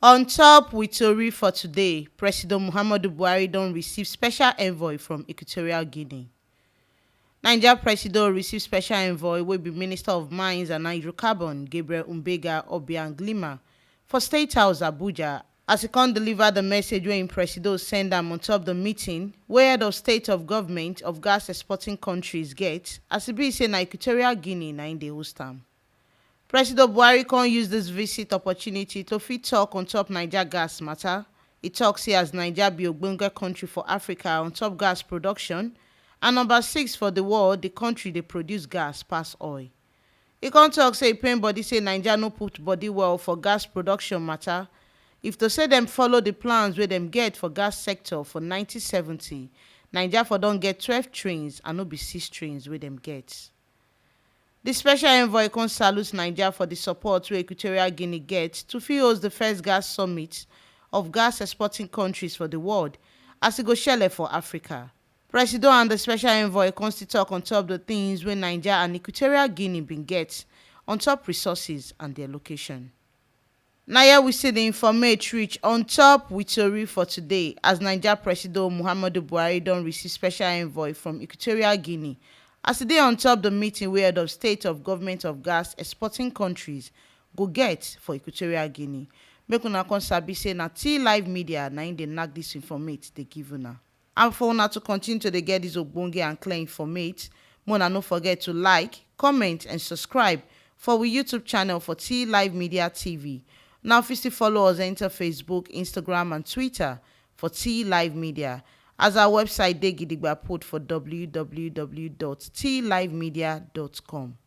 On top with tori for today, Presido Buhari don receive special envoy from Equatorial Guinea. Nigeria Presido receive special envoy wey be Minister of Mines and Hydrocarbon Gabriel Mbega Obianglima for State House Abuja as e come deliver the message wey im Presido send am on top the meeting wey head of state of government of gas exporting countries get as e be say na Equatorial Guinea na im dey host am. Presido Buhari come use dis visit opportunity to fit talk on top Naija gas matter. E tok say as Naija be ogbonge country for Africa on top gas production and number 6 for the world, the country dey produce gas pass oil. E come tok say e pain body say Naija no put body well for gas production matter. If to say dem follow the plans wey dem get for gas sector for 1970, Naija for don get 12 trains and no be 6 trains wey dem get. The special envoy come salute Naija for the support wey Equatorial Guinea get to fit host the first gas summit of gas exporting countries for the world as e go shele for Africa. Presido and the special envoy come still talk on top the things wey Naija and Equatorial Guinea bin get on top resources and their location. Na here we see the informate reach on top with tori for today as Naija Presido Buhari don receive special envoy from Equatorial Guinea as e dey on top the meeting wey head of state of government of gas exporting countries go get for Equatorial Guinea. Make una come sabi say na T Live Media na im dey knack dis informate dey give una. And for una to continue to dey get dis ogbonge and clear informate, make una no forget to like, comment and subscribe for we YouTube channel for T Live Media TV. Now fit still follow us enter Facebook, Instagram and Twitter for T Live Media. As our website dey gidigba put for www.tlivemedia.com.